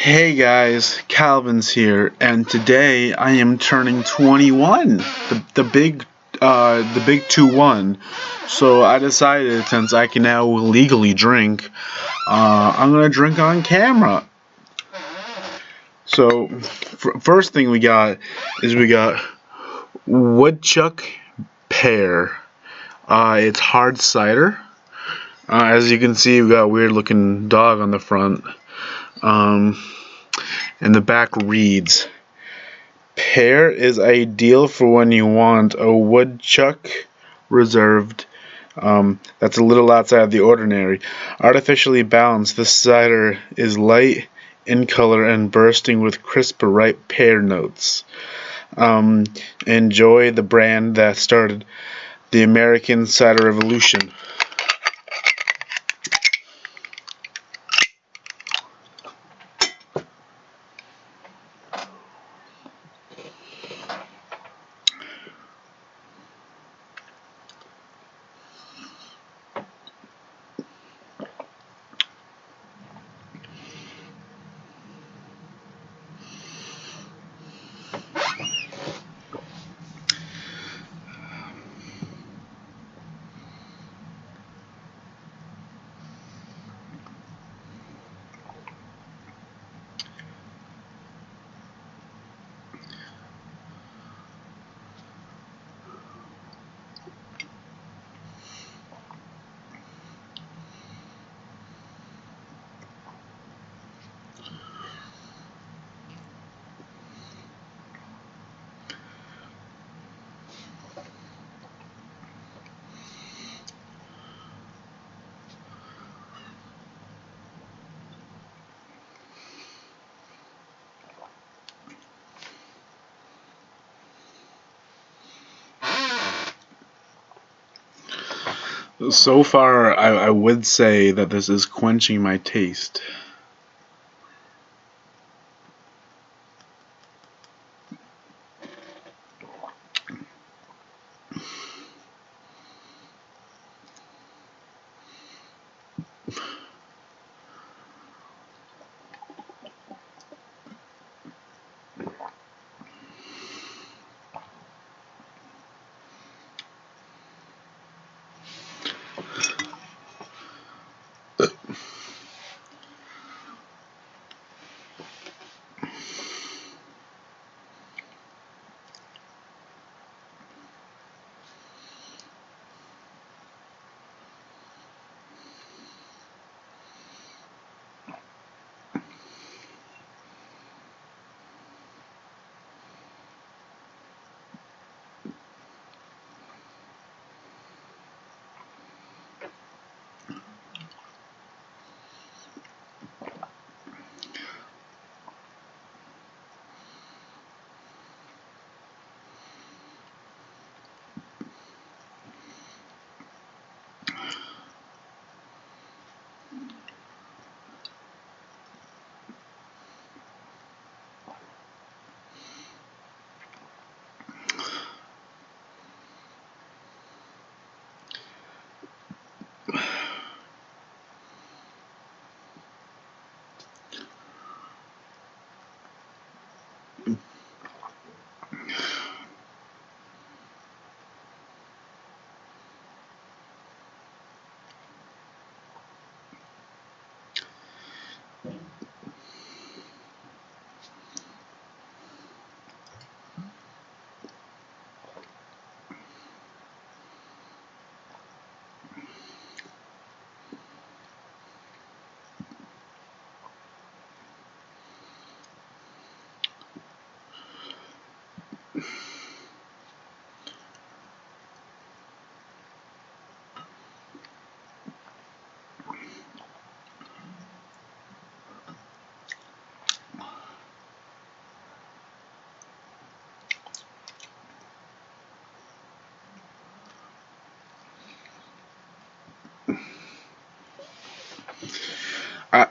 Hey guys, Calvin's here, and today I am turning 21. The big 2-1. So I decided, since I can now legally drink, I'm gonna drink on camera. So first thing we got Woodchuck Pear. It's hard cider. As you can see, we got a weird looking dog on the front. And the back reads, "Pear is ideal for when you want a woodchuck reserved that's a little outside of the ordinary. Artificially balanced, this cider is light in color and bursting with crisp, ripe pear notes. Enjoy the brand that started the American cider revolution." So far, I would say that this is quenching my taste.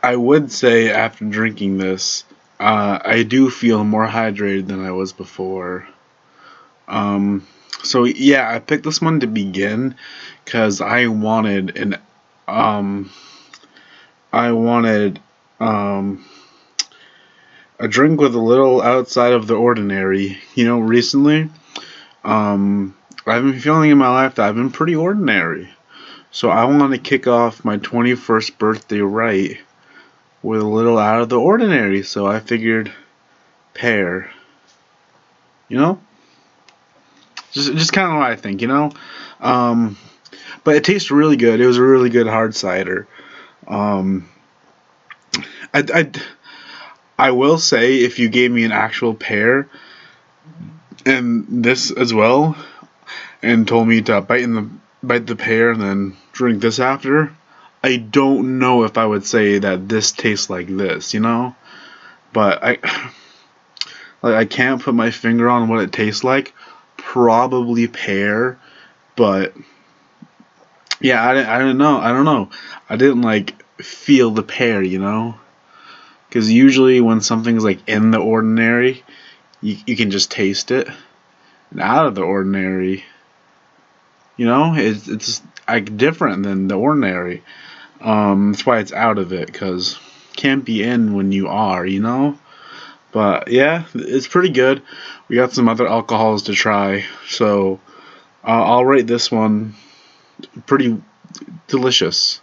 I would say after drinking this, I do feel more hydrated than I was before. So yeah, I picked this one to begin because um, I wanted, um, a drink with a little outside of the ordinary. Recently, I've been feeling in my life that I've been pretty ordinary. So I want to kick off my 21st birthday right with a little out of the ordinary. So I figured pear. Just kind of what I think. But it tastes really good. It was a really good hard cider. I will say, if you gave me an actual pear and this as well, and told me to bite the pear and then drink this after, I don't know if I would say that this tastes like this, But I can't put my finger on what it tastes like. Probably pear, but yeah, I don't know. I didn't feel the pear, Because usually when something's in the ordinary, you can just taste it. And out of the ordinary, it's different than the ordinary. That's why it's out of it, because can't be in when you are, But yeah, it's pretty good. We got some other alcohols to try, so I'll rate this one pretty delicious.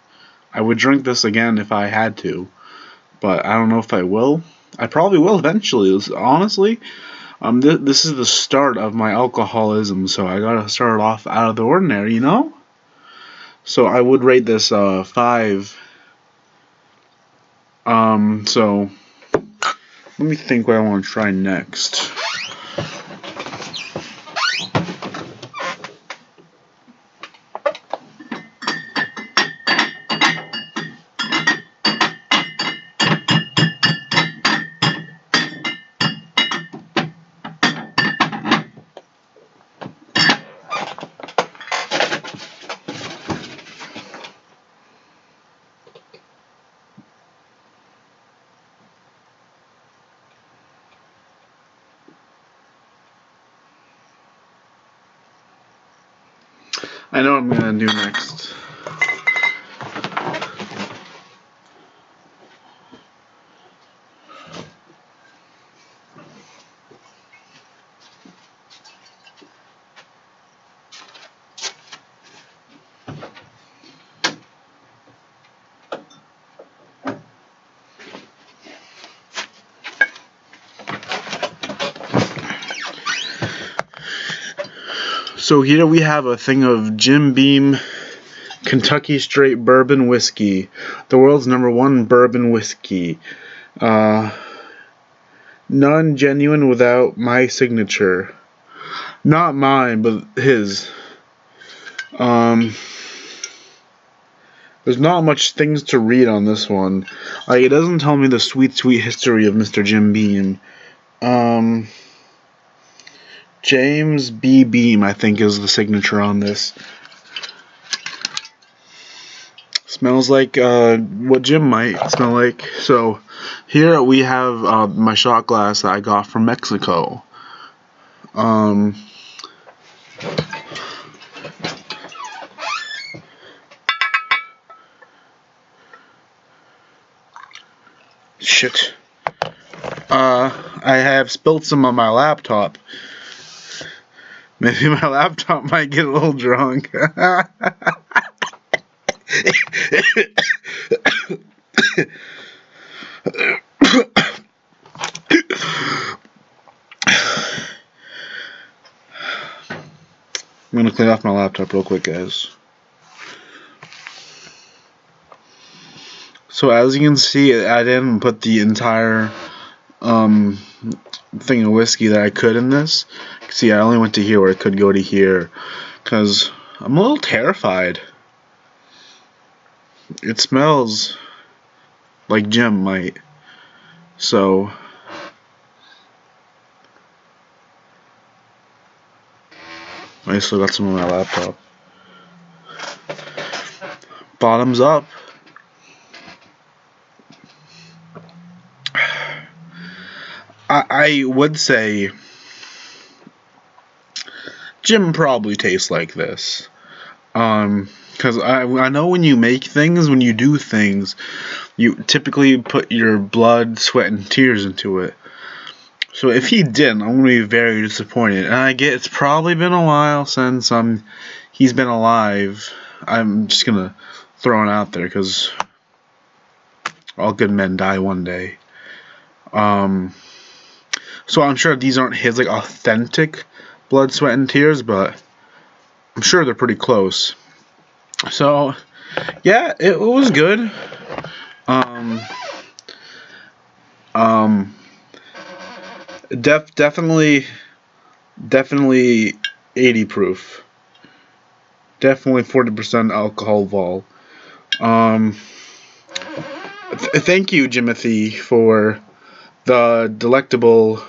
I would drink this again if I had to, but I don't know if I will. I probably will eventually, honestly. This is the start of my alcoholism, so I gotta start off out of the ordinary, So I would rate this 5. So let me think what I want to try next. I know what I'm gonna do next. So here we have a thing of Jim Beam Kentucky Straight Bourbon Whiskey, the world's #1 bourbon whiskey. Non-genuine without my signature. Not mine, but his. There's not much things to read on this one. It doesn't tell me the sweet history of Mr. Jim Beam. James B. Beam, I think, is the signature on this. Smells like what Jim might smell like. So here we have my shot glass that I got from Mexico. Shit. I have spilled some on my laptop. Maybe my laptop might get a little drunk. I'm gonna clean off my laptop real quick, guys. So as you can see, I didn't put the entire thing of whiskey that I could in this. See, I only went to here where it could go to here, because I'm a little terrified. It smells like Jim might. So I still got some on my laptop. Bottoms up. I would say Jim probably tastes like this. Because I know when you make things, when you do things, you typically put your blood, sweat, and tears into it. So if he didn't, I'm gonna be very disappointed. And I get it's probably been a while since he's been alive. I'm just gonna throw it out there because all good men die one day. So I'm sure these aren't his like authentic blood, sweat, and tears, but I'm sure they're pretty close. So yeah, it was good. Um, um, definitely 80 proof. Definitely 40% alcohol vol. Thank you, Jimothy, for the delectable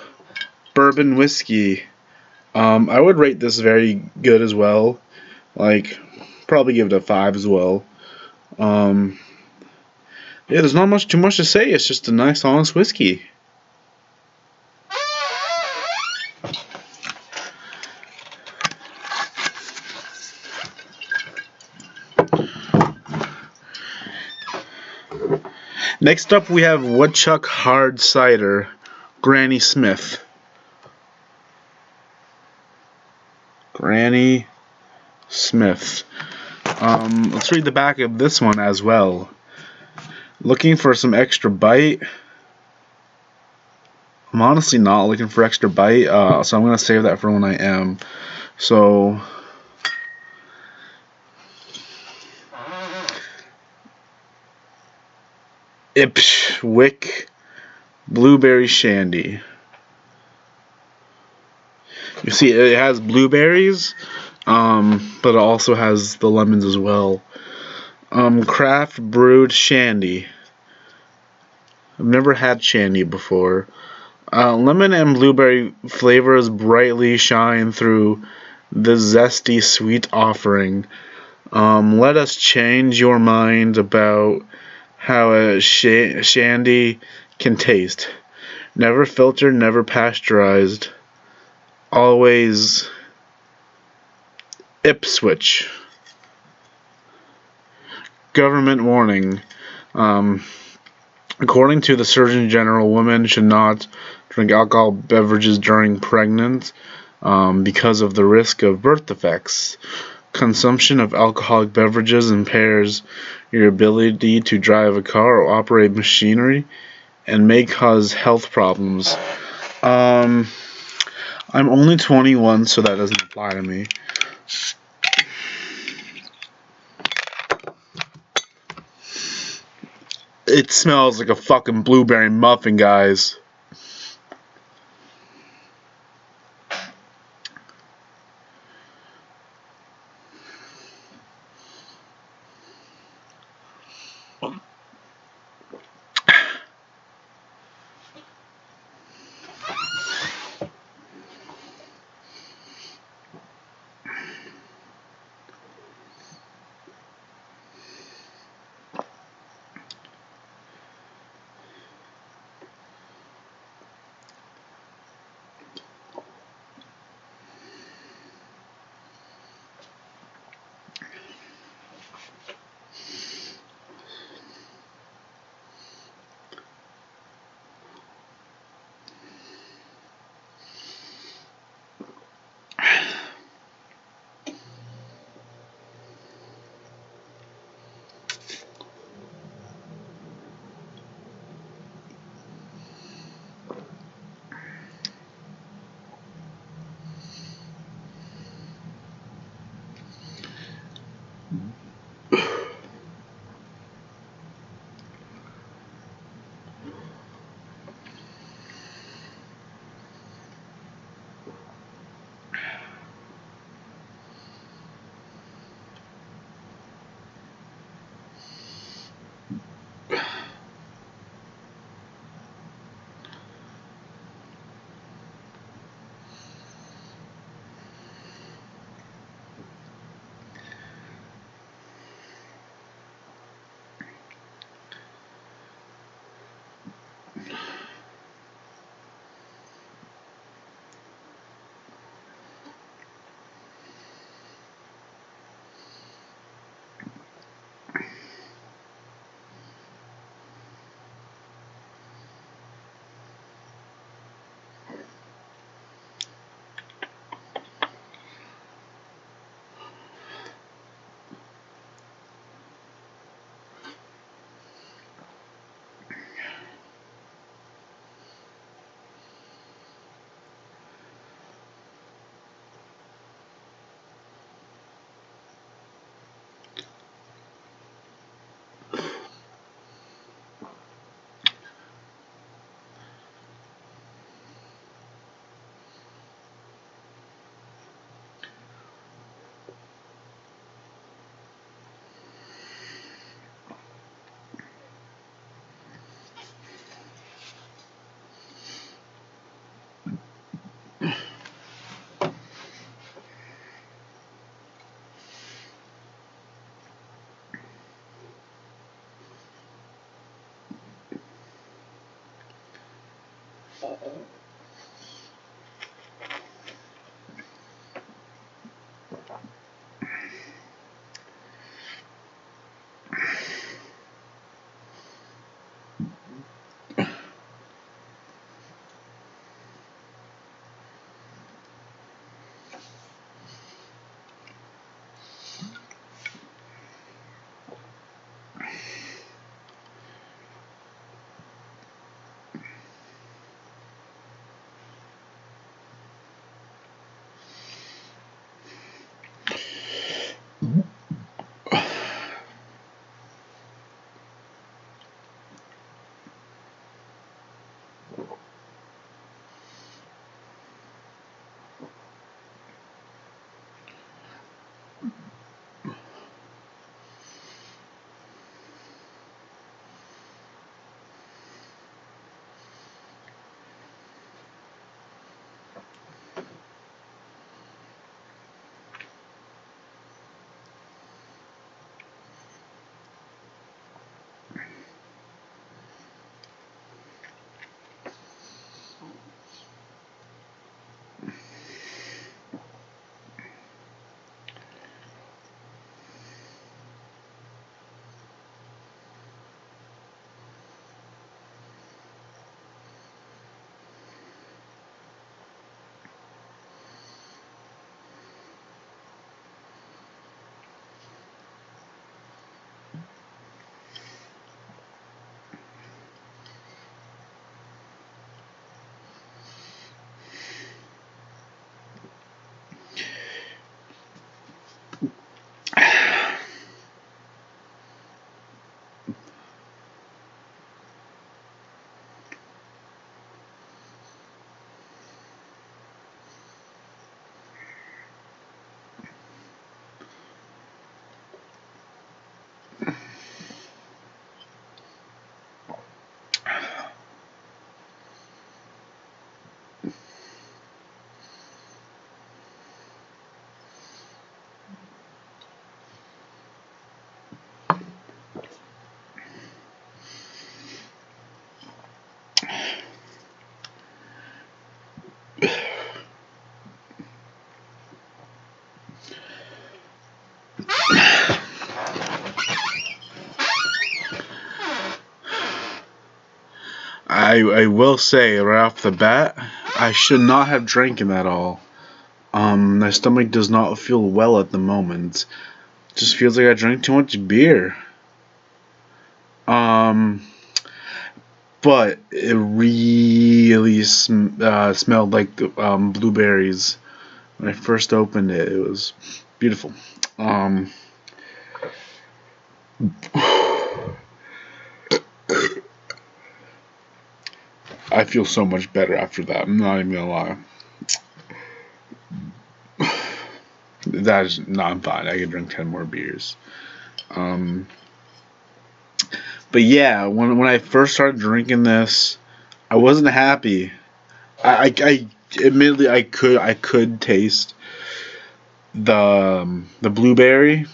bourbon whiskey. I would rate this very good as well. Like, probably give it a 5 as well. Yeah, there's not too much to say. It's just a nice, honest whiskey. Next up, we have Woodchuck Hard Cider, Granny Smith. Granny Smith. Let's read the back of this one as well. Looking for some extra bite. I'm honestly not looking for extra bite, so I'm going to save that for when I am. So, Ipswich Blueberry Shandy. You see, it has blueberries, but it also has the lemons as well. Craft brewed shandy. I've never had shandy before. Lemon and blueberry flavors brightly shine through the zesty sweet offering. Let us change your mind about how a shandy can taste. Never filtered, never pasteurized. Always Ipswich. Government warning. According to the Surgeon General, women should not drink alcohol beverages during pregnancy because of the risk of birth defects. Consumption of alcoholic beverages impairs your ability to drive a car or operate machinery and may cause health problems. I'm only 21, so that doesn't apply to me. It smells like a fucking blueberry muffin, guys. I will say right off the bat, I should not have drinking that all. My stomach does not feel well at the moment. Just feels like I drank too much beer. But it really smelled like blueberries. When I first opened it, it was beautiful. I feel so much better after that. I'm not even gonna lie. That is not, I'm fine. I could drink 10 more beers. But yeah, when I first started drinking this, I wasn't happy. I admittedly I could taste the blueberry.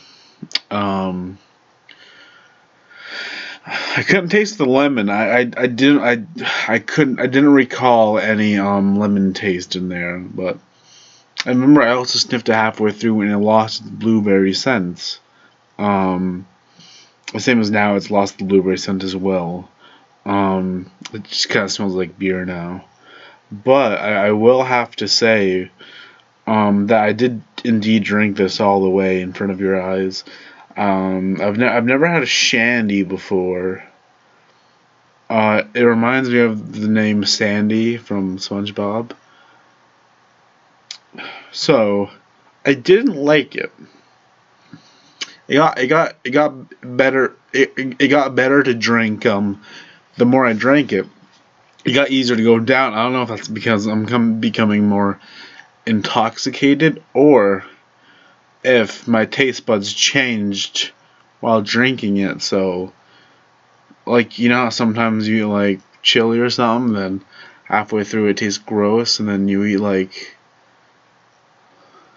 I couldn't taste the lemon. I didn't recall any lemon taste in there, but I remember I also sniffed it halfway through and it lost the blueberry scent. The same as now, it's lost the blueberry scent as well. It just kind of smells like beer now. But I will have to say that I did indeed drink this all the way in front of your eyes. I've never had a shandy before. It reminds me of the name Sandy from SpongeBob. So I didn't like it. It got better. It got better to drink. The more I drank it, it got easier to go down. I don't know if that's because I'm becoming more intoxicated or if my taste buds changed while drinking it. So, like, you know how sometimes you like chili or something, then halfway through it tastes gross, and then you eat like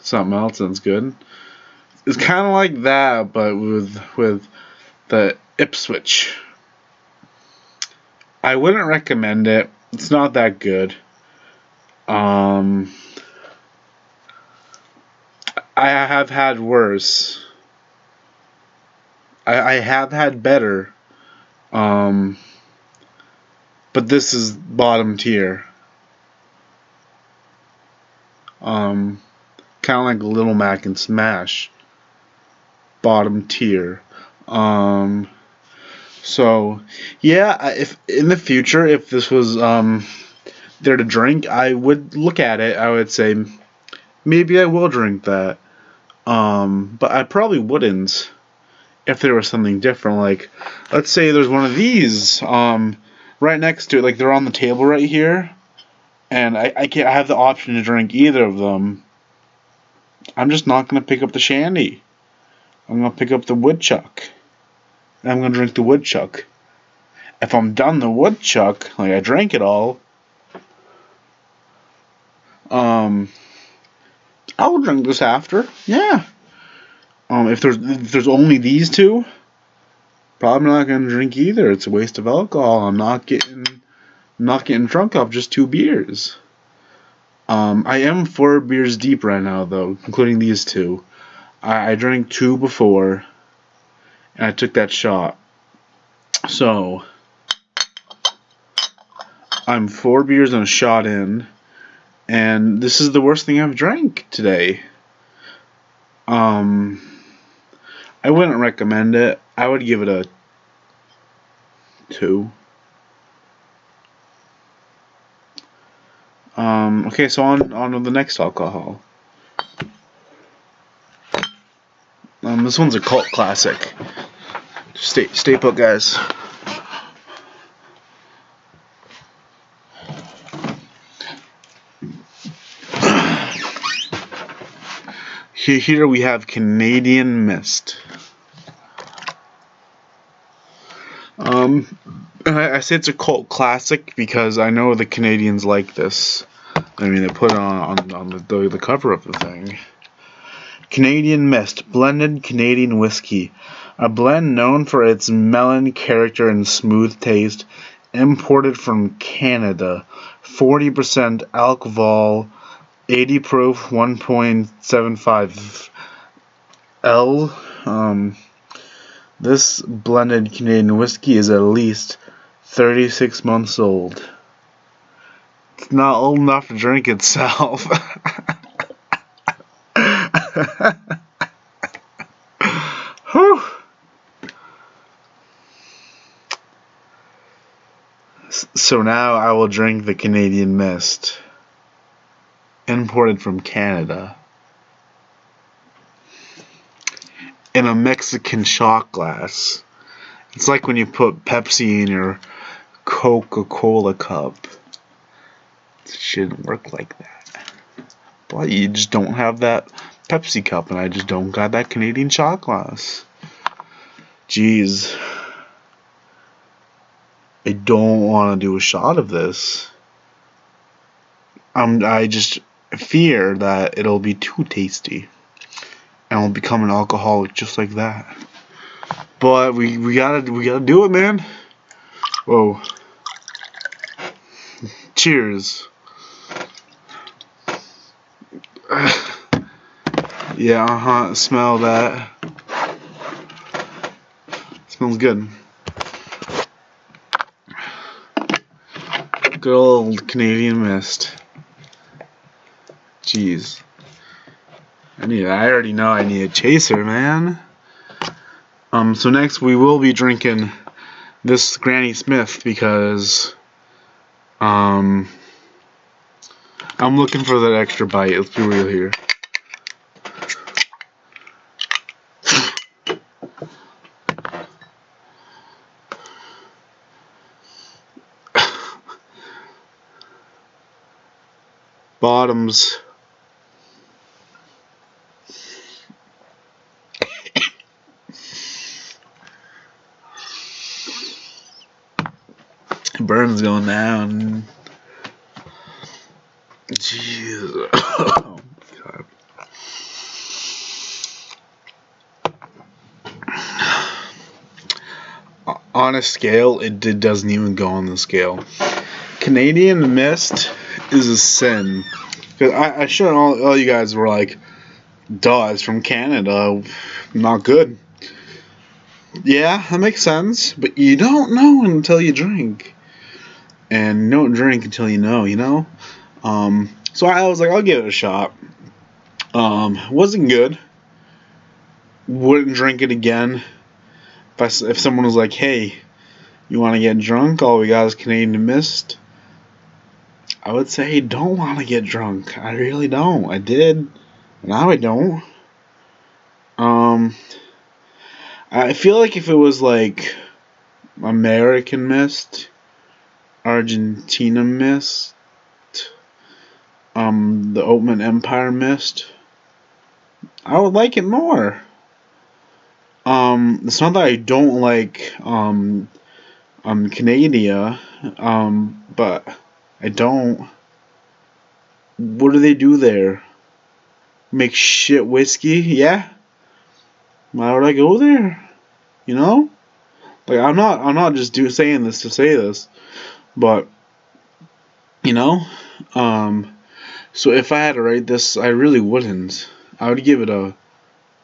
something else and it's good. It's kind of like that, but with the Ipswich. I wouldn't recommend it. It's not that good. I have had worse. I have had better. But this is bottom tier. Kind of like Little Mac and Smash. Bottom tier. So yeah, if in the future, if this was there to drink, I would look at it. I would say maybe I will drink that. But I probably wouldn't if there was something different. Like, let's say there's one of these right next to it, like they're on the table right here, and I can't. I have the option to drink either of them. I'm just not gonna pick up the shandy. I'm gonna pick up the woodchuck. And I'm gonna drink the woodchuck. If I'm done the woodchuck, like I drank it all, I will drink this after. Yeah. If there's only these two, probably not gonna drink either. It's a waste of alcohol. I'm not getting drunk off just 2 beers. I am 4 beers deep right now though, including these two. I drank 2 before, and I took that shot. So I'm 4 beers and a shot in, and this is the worst thing I've drank today. I wouldn't recommend it. I would give it a 2. Okay, so on to the next alcohol. This one's a cult classic. Stay put, guys. Here we have Canadian Mist. I say it's a cult classic because I know the Canadians like this. I mean, they put it on the cover of the thing. Canadian Mist, blended Canadian whiskey. A blend known for its melon character and smooth taste. Imported from Canada. 40% alcohol. 80 proof, 1.75 L. This blended Canadian whiskey is at least 36 months old. It's not old enough to drink itself. Whew. So now I will drink the Canadian Mist. Imported from Canada. In a Mexican shot glass. It's like when you put Pepsi in your Coca-Cola cup. It shouldn't work like that. But you just don't have that Pepsi cup, and I just don't got that Canadian shot glass. Jeez. I don't want to do a shot of this. I just fear that it'll be too tasty. And I'll become an alcoholic just like that. But we gotta do it, man. Whoa. Cheers. Yeah, smell that. Smells good. Good old Canadian Mist. Jeez. I already know I need a chaser, man. So next we will be drinking this Granny Smith because I'm looking for that extra bite. Let's be real here. Bottoms. Burns going down. Jeez. Oh, God. On a scale, it doesn't even go on the scale. Canadian Mist is a sin. Because I sure all you guys were like, duh, it's from Canada. Not good. Yeah, that makes sense. But you don't know until you drink. And you don't drink until you know? So I was like, I'll give it a shot. Wasn't good. Wouldn't drink it again. If someone was like, hey, you want to get drunk? All we got is Canadian Mist. I would say don't want to get drunk. I really don't. I did. Now I don't. I feel like if it was like American Mist, Argentina Mist, the Ottoman Empire Mist, I would like it more. It's not that I don't like Canada, but I don't. What do they do there? Make shit whiskey? Yeah. Why would I go there? You know? Like I'm not just saying this to say this, but you know, so if I had to rate this, I really wouldn't. I would give it a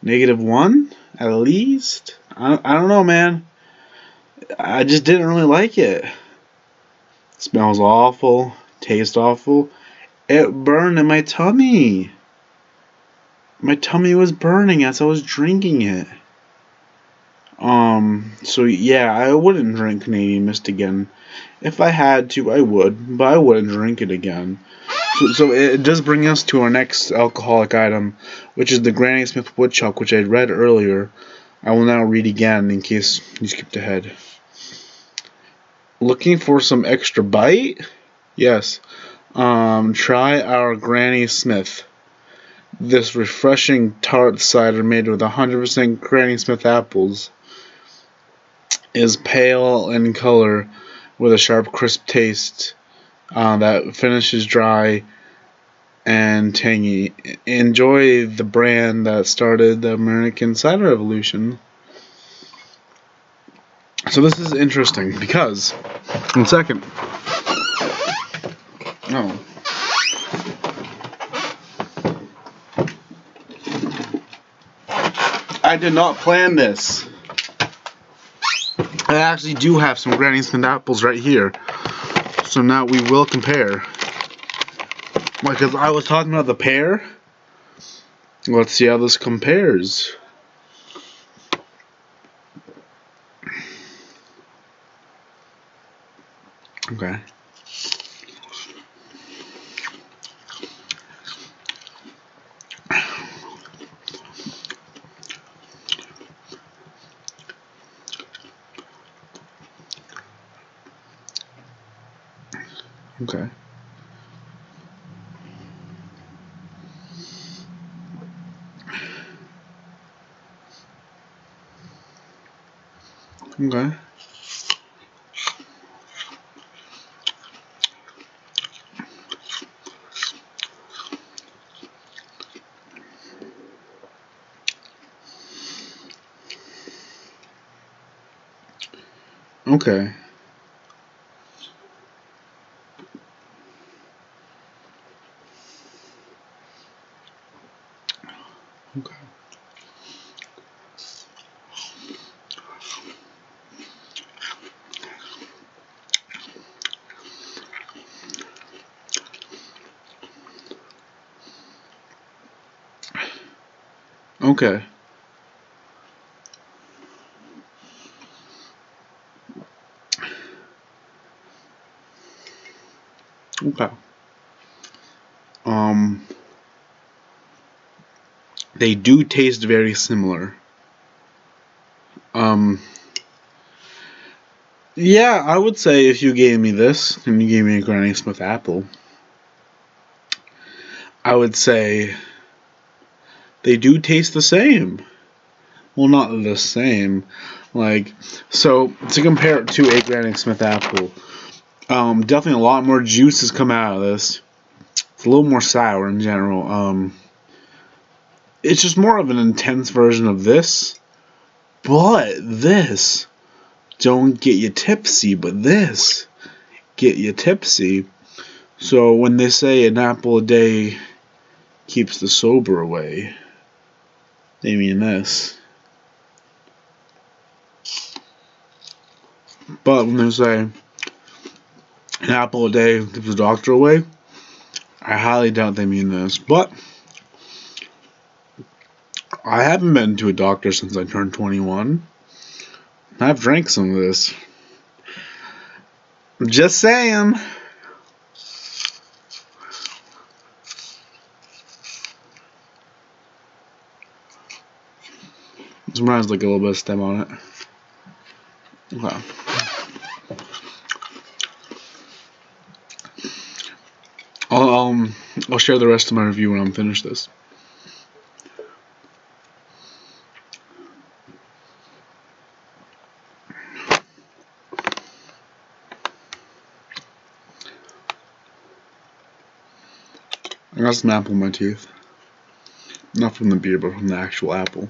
-1 at least. I don't know, man. I just didn't really like it. Smells awful, tastes awful. It burned in my tummy. My tummy was burning as I was drinking it. So yeah, I wouldn't drink Canadian Mist again. If I had to, I would, but I wouldn't drink it again. So it does bring us to our next alcoholic item, which is the Granny Smith Woodchuck, which I read earlier. I will now read again in case you skipped ahead. Looking for some extra bite? Yes. Try our Granny Smith. This refreshing tart cider made with 100% Granny Smith apples is pale in color with a sharp, crisp taste that finishes dry and tangy. Enjoy the brand that started the American cider revolution. So this is interesting because, in a second, I did not plan this. I actually do have some Granny Smith apples right here. So now we will compare. Because I was talking about the pear. Let's see how this compares. Okay. Okay. Okay. Okay. Okay. Okay. Okay. They do taste very similar. Yeah, I would say if you gave me this and you gave me a Granny Smith apple, I would say they do taste the same. Well, not the same. Like, so to compare it to a Granny Smith apple, definitely a lot more juice has come out of this. It's a little more sour in general. It's just more of an intense version of this. But this don't get you tipsy, but this get you tipsy. So when they say an apple a day keeps the sober away, they mean this. But when they say an apple a day keeps the doctor away, I highly doubt they mean this. But I haven't been to a doctor since I turned 21. I've drank some of this. Just saying. Sometimes like a little bit of stem on it. Okay. I'll share the rest of my review when I'm finished this. I got some apple in my teeth. Not from the beer, but from the actual apple.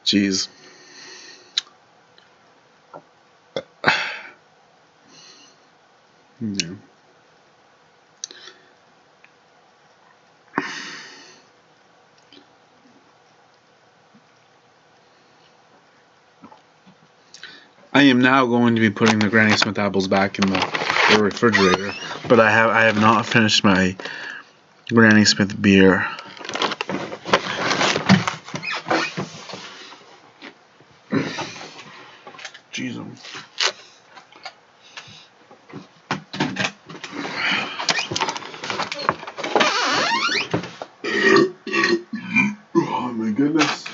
Jeez. Yeah. I am now going to be putting the Granny Smith apples back in the refrigerator, but I have not finished my Granny Smith beer. Jeez. Oh my goodness.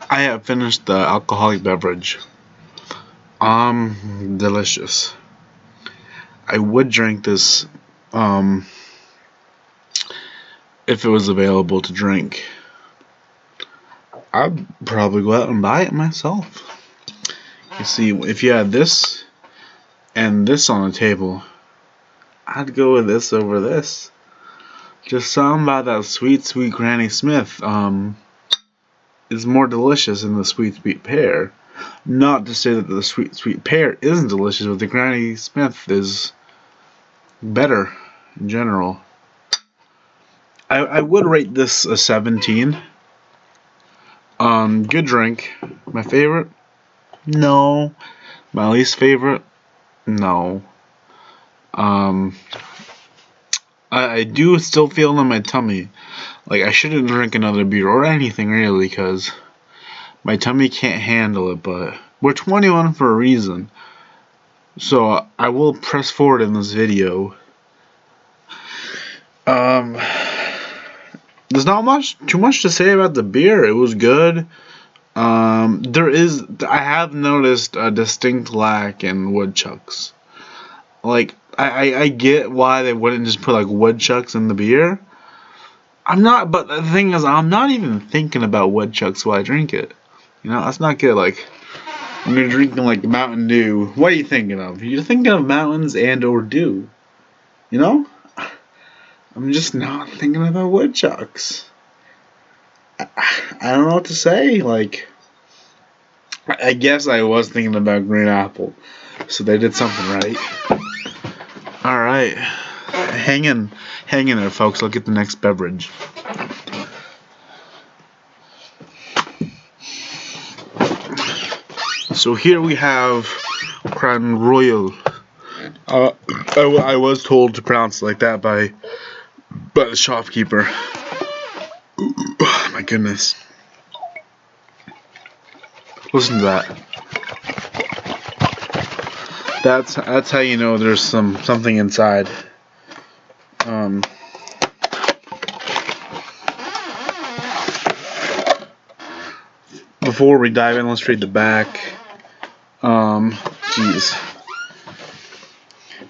I have finished the alcoholic beverage. Delicious. I would drink this, if it was available to drink. I'd probably go out and buy it myself. You see, if you had this and this on the table, I'd go with this over this. Just something about that sweet, sweet Granny Smith, is more delicious than the sweet, sweet pear. Not to say that the sweet, sweet pear isn't delicious, but the Granny Smith is better in general. I would rate this a 17. Good drink. My favorite? No. My least favorite? No. I do still feel in my tummy. Like, I shouldn't drink another beer or anything really, because my tummy can't handle it, but we're 21 for a reason. So I will press forward in this video. There's not too much to say about the beer. It was good. I have noticed a distinct lack in woodchucks. Like, I get why they wouldn't just put like woodchucks in the beer. But the thing is, I'm not even thinking about woodchucks while I drink it. You know, that's not good. Like, when you're drinking like Mountain Dew, what are you thinking of? You're thinking of mountains and or dew. You know? I'm just not thinking about woodchucks. I don't know what to say. Like, I guess I was thinking about green apple, so they did something right. All right, hang in there, folks. I'll get the next beverage. So here we have Crown Royal. I was told to pronounce it like that by the shopkeeper. Oh, my goodness. Listen to that. That's how you know there's something inside. Before we dive in, let's read the back.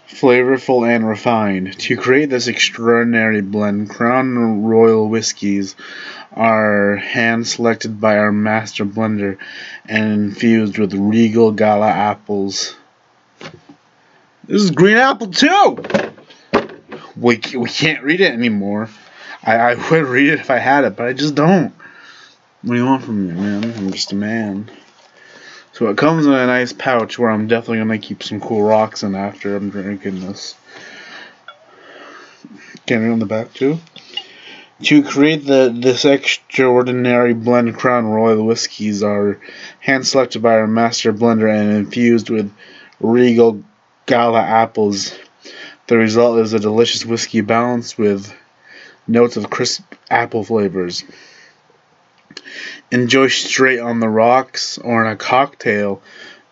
Flavorful and refined. To create this extraordinary blend, Crown Royal whiskies are hand-selected by our master blender and infused with Regal Gala apples. This is green apple too! We can't read it anymore. I would read it if I had it, but I just don't. What do you want from me, man? I'm just a man. So it comes in a nice pouch where I'm definitely going to keep some cool rocks in after I'm drinking this. Can I read on the back too? To create this extraordinary blend, Crown Royal whiskies are hand-selected by our master blender and infused with Regal Gala apples. The result is a delicious whiskey balanced with notes of crisp apple flavors. Enjoy straight on the rocks or in a cocktail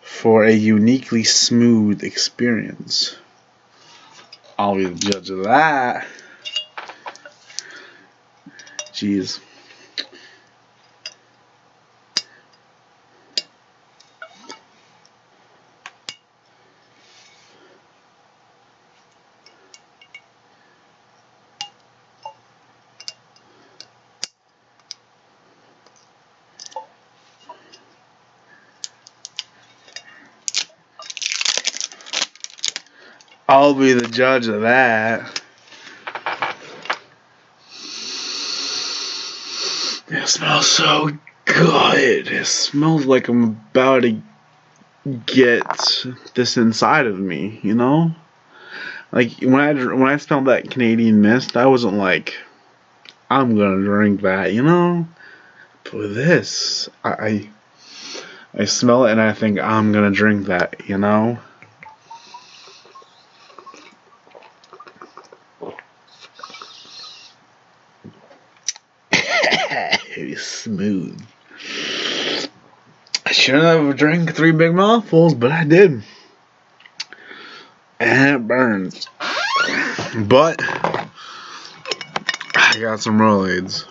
for a uniquely smooth experience. I'll be the judge of that. Jeez. I'll be the judge of that. It smells so good. It smells like I'm about to get this inside of me, you know? Like, when I smelled that Canadian Mist, I wasn't like, I'm gonna drink that, you know? But with this, I smell it and I think I'm gonna drink that, you know? It's smooth. I shouldn't have drank 3 big mouthfuls, but I did. And it burns. But I got some Rolaids.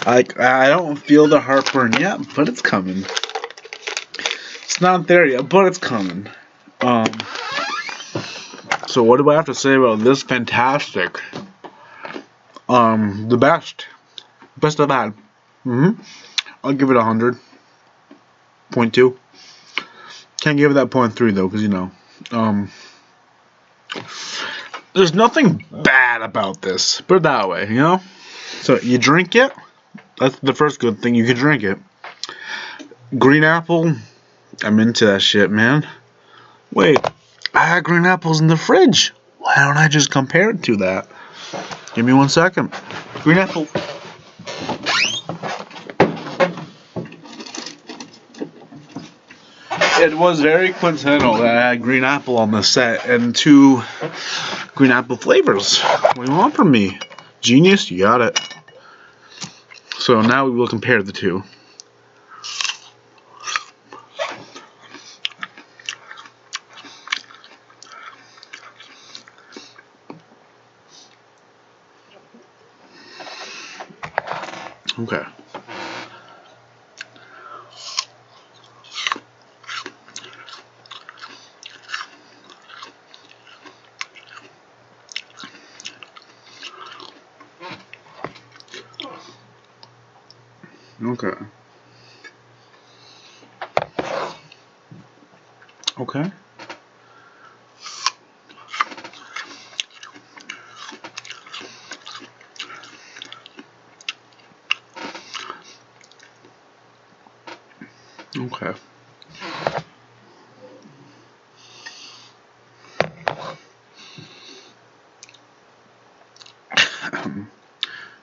I don't feel the heartburn yet, but it's coming. It's not there yet, but it's coming. So what do I have to say about this fantastic? The best I've had. I'll give it 100.2. Can't give it that 0.3 though, because you know, there's nothing bad about this. Put it that way, you know. So you drink it. That's the first good thing. You can drink it. Green apple. I'm into that shit, man. Wait, I had green apples in the fridge. Why don't I just compare it to that? Give me 1 second. Green apple. It was very coincidental that I had green apple on the set and 2 green apple flavors. What do you want from me? Genius, you got it. So now we will compare the 2. Okay. Okay. Okay. Okay.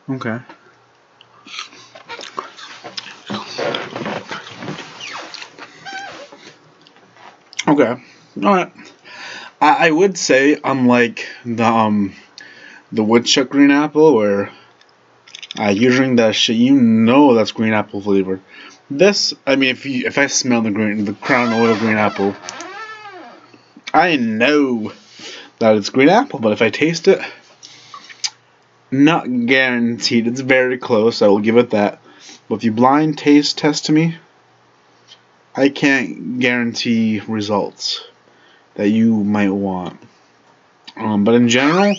Okay. Okay. Alright. I would say, unlike the woodchuck green apple, where you drink that shit, you know that's green apple flavor. This, I mean, if I smell the Crown Oil green apple, I know that it's green apple. But if I taste it, not guaranteed. It's very close. I will give it that. But if you blind taste test to me, I can't guarantee results that you might want. But in general,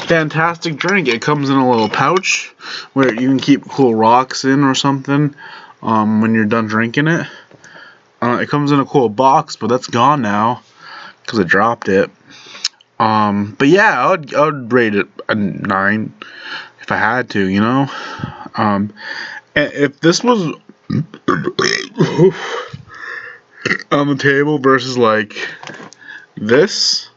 fantastic drink. It comes in a little pouch where you can keep cool rocks in or something when you're done drinking it. It comes in a cool box, but that's gone now because I dropped it. But yeah, I would rate it a 9 if I had to, you know. If this was on the table versus like this,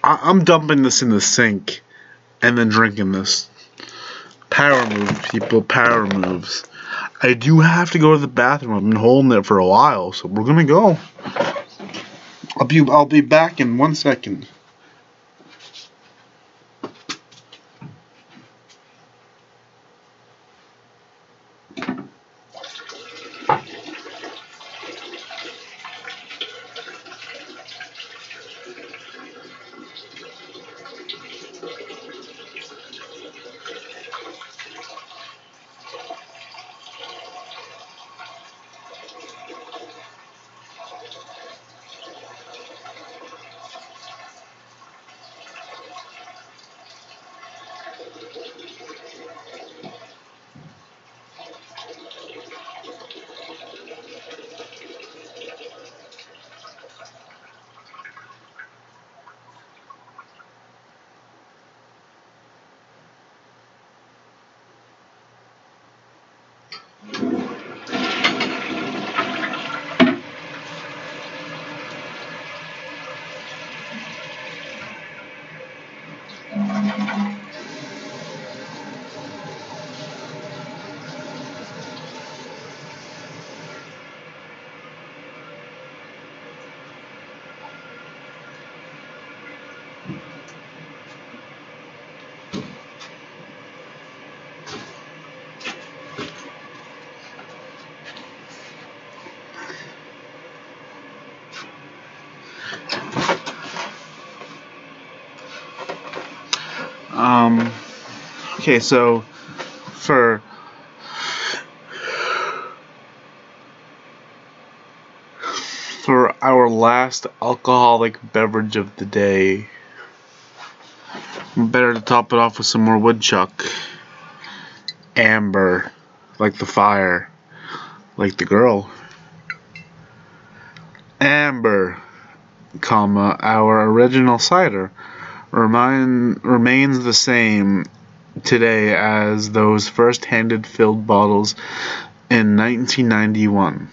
I'm dumping this in the sink and then drinking this. Power moves, people, power moves. I do have to go to the bathroom. I've been holding it for a while, so we're gonna go. I'll be back in 1 second. Okay, so for our last alcoholic beverage of the day, better to top it off with some more woodchuck. Amber, like the fire, like the girl. Amber, our original cider remains the same today as those first-handed filled bottles in 1991.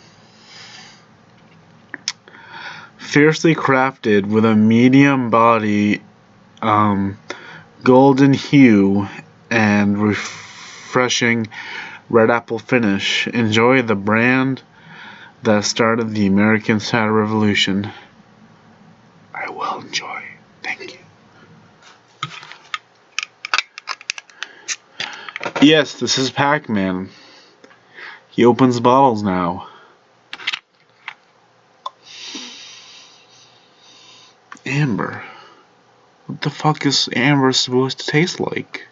Fiercely crafted with a medium body, golden hue and refreshing red apple finish. Enjoy the brand that started the American Cider Revolution. I will enjoy. Thank you. Yes, this is Pac-Man. He opens bottles now. Amber. What the fuck is amber supposed to taste like?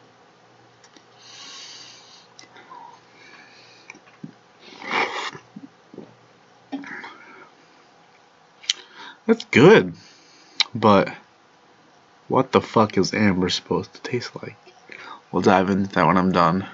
That's good. But what the fuck is amber supposed to taste like? We'll dive into that when I'm done.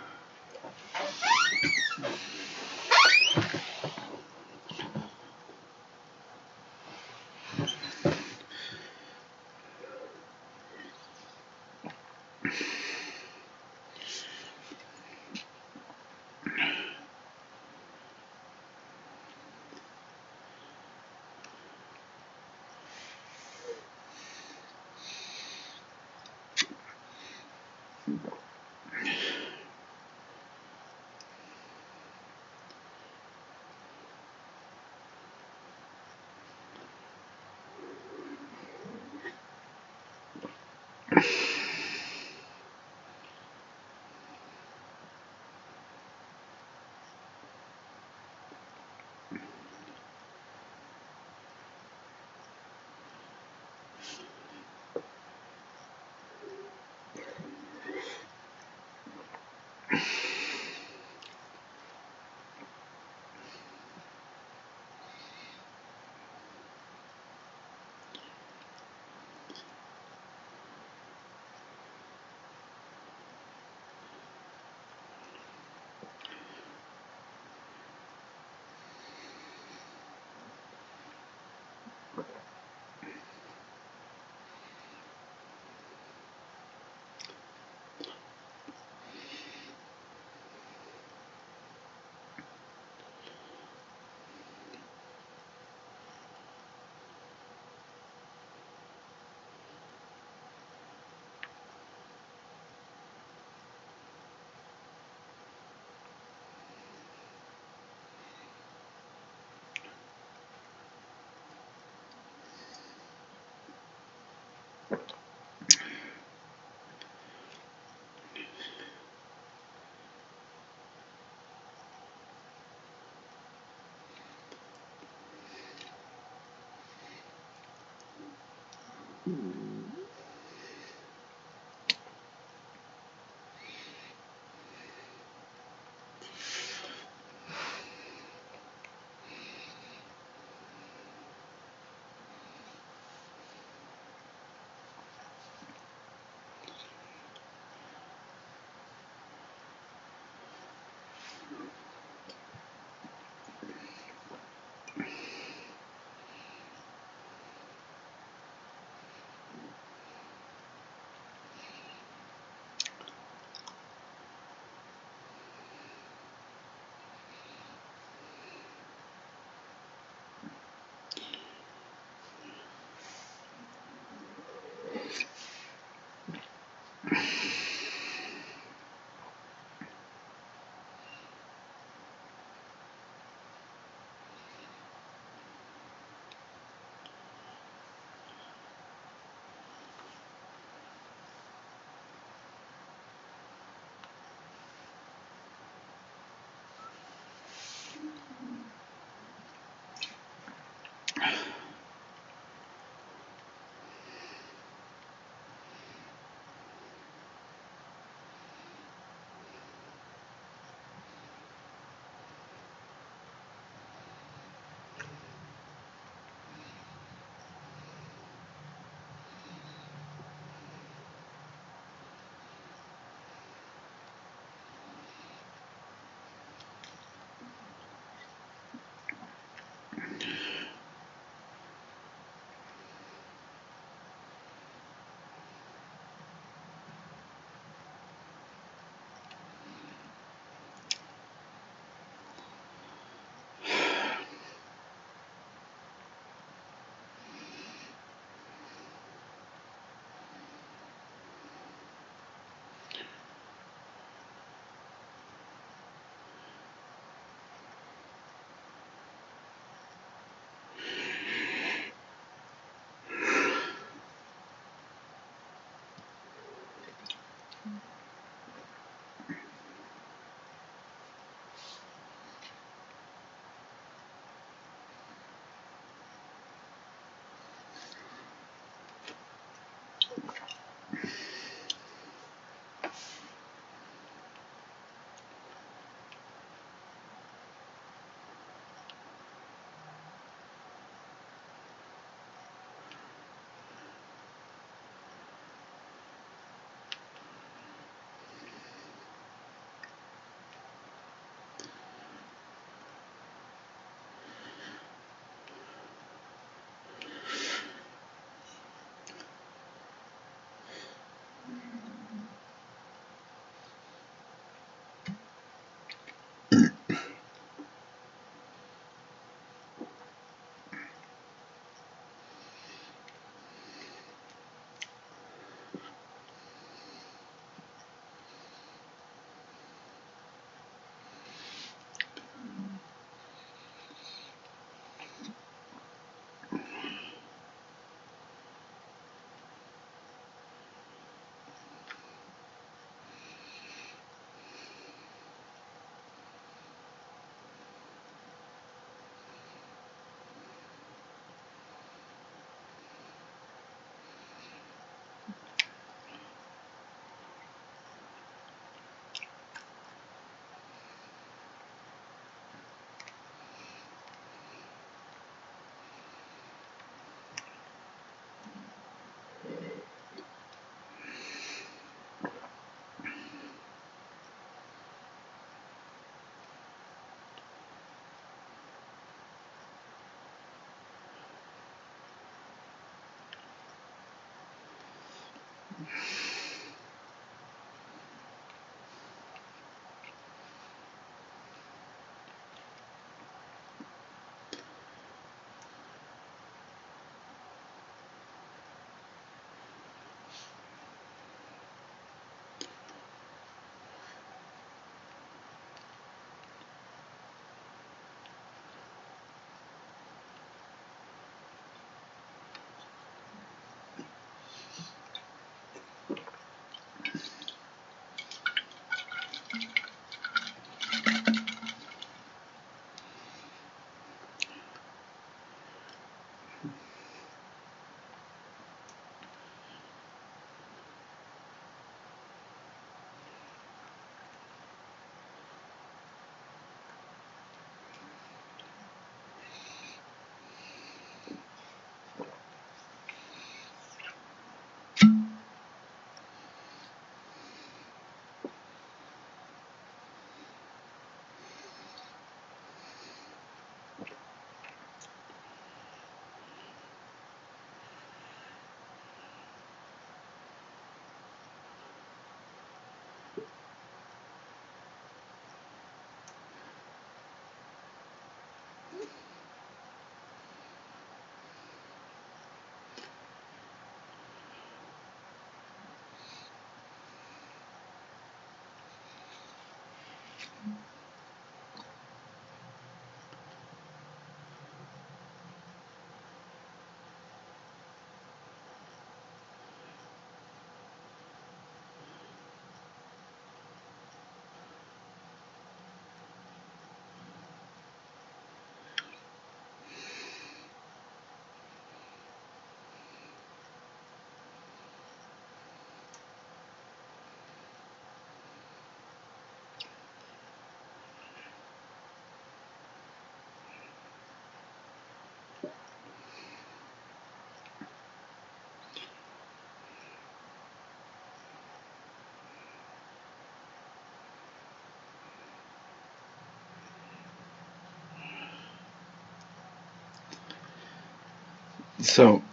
So,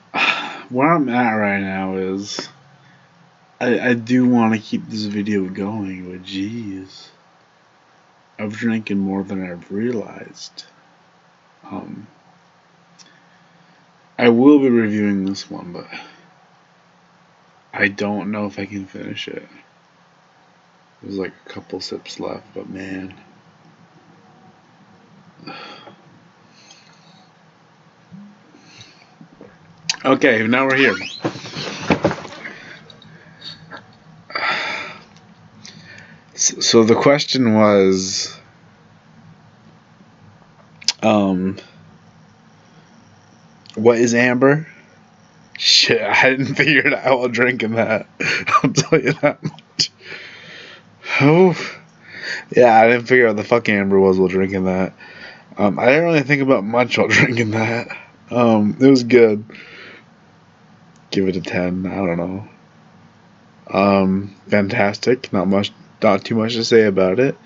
where I'm at right now is I do want to keep this video going, but geez, I'm drinking more than I've realized. I will be reviewing this one, but I don't know if I can finish it. There's like a couple sips left, but man. Okay, now we're here. So the question was, what is amber? Shit, I didn't figure it out while drinking that. I'll tell you that much. Oh, yeah, I didn't figure out what the fuck amber was while drinking that. I didn't really think about much while drinking that. It was good. Give it a 10. I don't know. Fantastic. Not too much to say about it.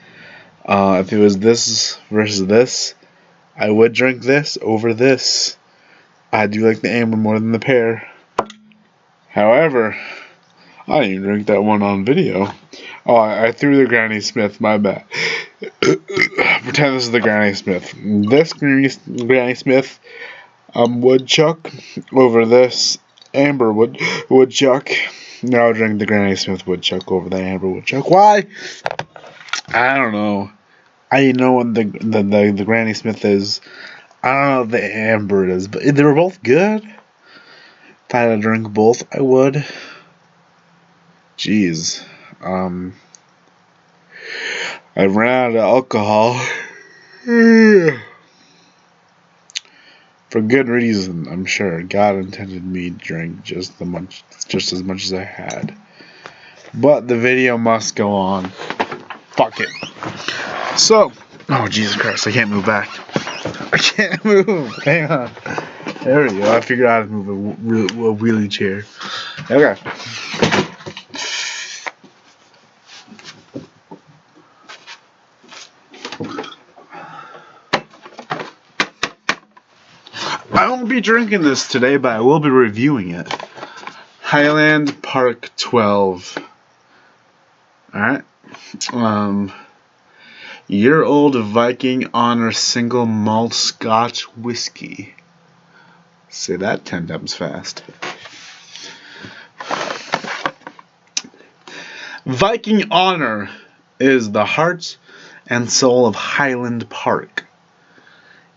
If it was this versus this, I would drink this over this. I do like the amber more than the pear. However, I didn't even drink that one on video. Oh, I threw the Granny Smith, my bad. Pretend this is the Granny Smith. This Granny Smith woodchuck over this amber woodchuck. Now I'll drink the Granny Smith woodchuck over the amber woodchuck. Why? I don't know. I know what the Granny Smith is. I don't know what the amber is, but they were both good. If I had to drink both, I would. Jeez. I ran out of alcohol. For good reason, I'm sure. God intended me to drink just as much as I had. But the video must go on. Fuck it. So, oh Jesus Christ, I can't move back. I can't move. Hang on. There we go. I figured out how to move a wheelie chair. Okay. I won't be drinking this today, but I will be reviewing it. Highland Park 12. Alright. Year-old Viking Honor single malt Scotch whiskey. Say that 10 times fast. Viking Honor is the heart and soul of Highland Park.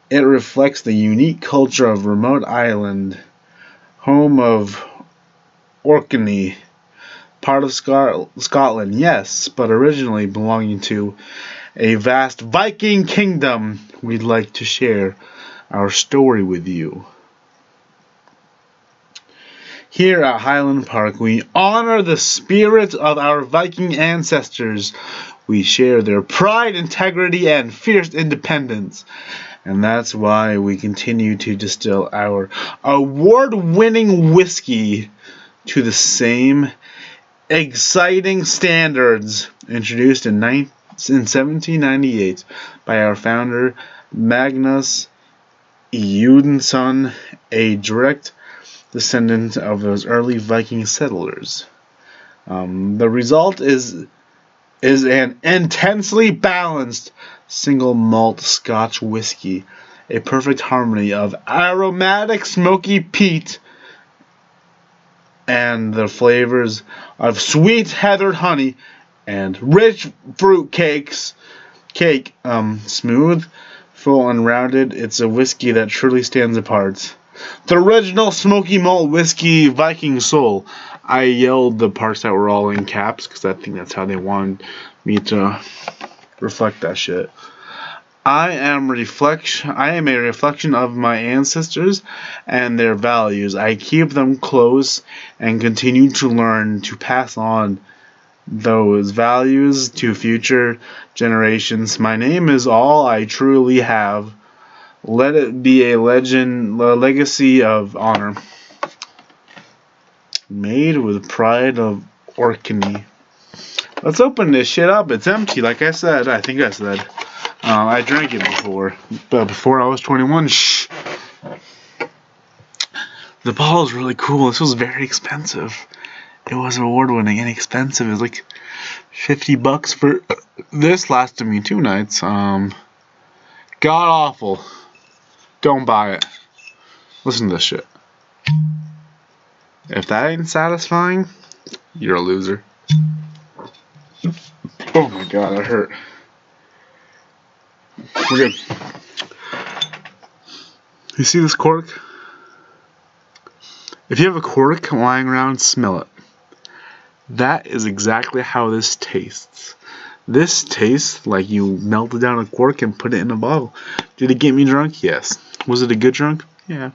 It reflects the unique culture of remote island, home of Orkney, part of Scotland, yes, but originally belonging to a vast Viking kingdom. We'd like to share our story with you. Here at Highland Park, we honor the spirit of our Viking ancestors. We share their pride, integrity, and fierce independence. And that's why we continue to distill our award-winning whiskey to the same exciting standards introduced in 1798 by our founder, Magnus Eudensson, a direct descendant of those early Viking settlers. The result is an intensely balanced single malt Scotch whiskey, a perfect harmony of aromatic smoky peat and the flavors of sweet heathered honey and rich fruit cake. Smooth, full, and rounded. It's a whiskey that truly stands apart. The original smoky malt whiskey Viking soul. I yelled the parts that were all in caps because I think that's how they wanted me to reflect that shit. I am a reflection of my ancestors and their values. I keep them close and continue to learn to pass on those values to future generations. My name is all I truly have. Let it be a legacy of honor. Made with pride of Orkney. Let's open this shit up. It's empty, like I said. I think I said. I drank it before, but before I was 21. Shh. The bottle is really cool. This was very expensive. It was award-winning and expensive. It was like $50 for this. Lasted me 2 nights. God awful. Don't buy it. Listen to this shit. If that ain't satisfying, you're a loser. Oh my god, that hurt. We're good. You see this cork? If you have a cork lying around, smell it. That is exactly how this tastes. This tastes like you melted down a cork and put it in a bottle. Did it get me drunk? Yes. Was it a good drunk? Yeah.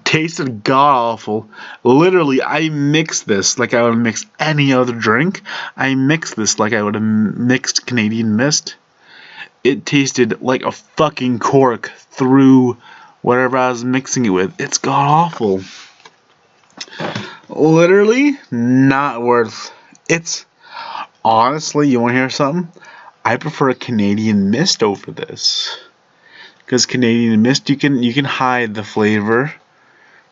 Tasted god awful. Literally, I mixed this like I would mix any other drink. I mixed this like I would have mixed Canadian Mist. It tasted like a fucking cork through whatever I was mixing it with. It's god awful. Literally not worth. It's honestly, you want to hear something? I prefer Canadian Mist over this, because Canadian Mist you can hide the flavor,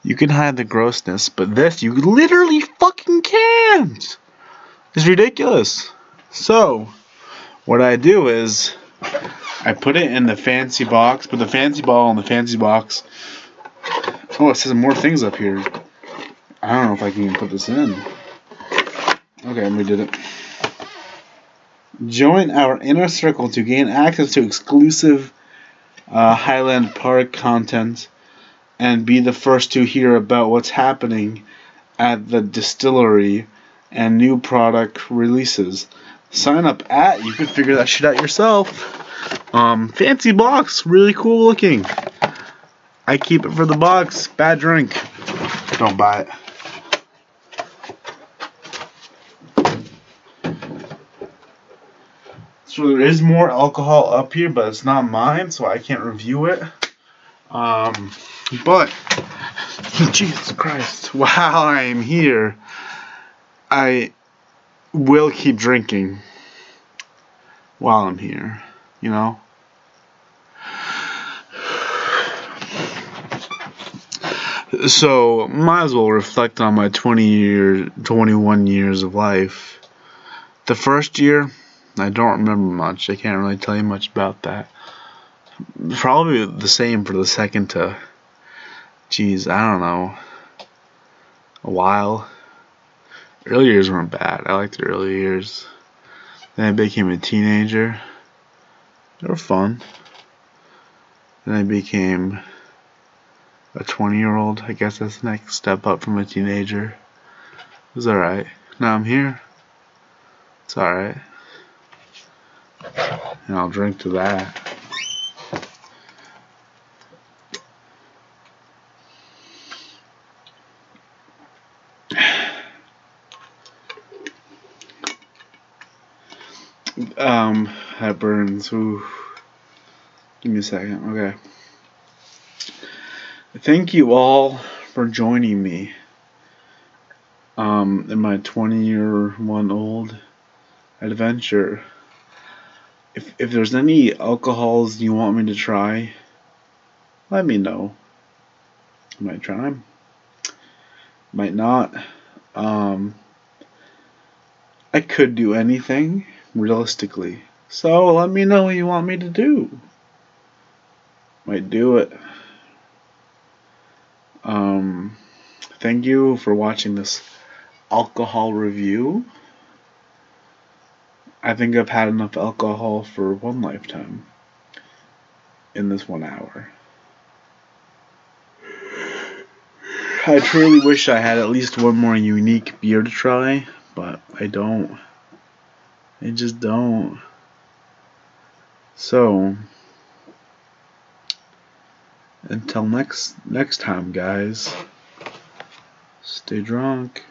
you can hide the grossness, but this you literally fucking can't. It's ridiculous. So what I do is I put it in the fancy box, put the fancy bottle in the fancy box. Oh, it says more things up here. I don't know if I can even put this in. Okay, we did it. Join our inner circle to gain access to exclusive Highland Park content and be the first to hear about what's happening at the distillery and new product releases. Sign up at, you can figure that shit out yourself. Fancy box, really cool looking. I keep it for the box. Bad drink. Don't buy it. So there is more alcohol up here, but it's not mine, so I can't review it. But Jesus Christ, while I am here, I will keep drinking while I'm here, you know. So, might as well reflect on my 21 years of life. The first year, I don't remember much. I can't really tell you much about that. Probably the same for the second to, geez, I don't know, a while. Early years weren't bad. I liked the early years. Then I became a teenager. They were fun. Then I became a 20-year-old. I guess that's the next step up from a teenager. It was alright. Now I'm here. It's alright. And I'll drink to that. That burns. Ooh. Give me a second. Okay. Thank you all for joining me in my 20-year-old adventure. If there's any alcohols you want me to try, let me know. I might try them. Might not. I could do anything, realistically. So let me know what you want me to do. Might do it. Thank you for watching this alcohol review. I think I've had enough alcohol for one lifetime in this 1 hour. I truly wish I had at least one more unique beer to try, but I don't. I just don't. So, until next time, guys, stay drunk.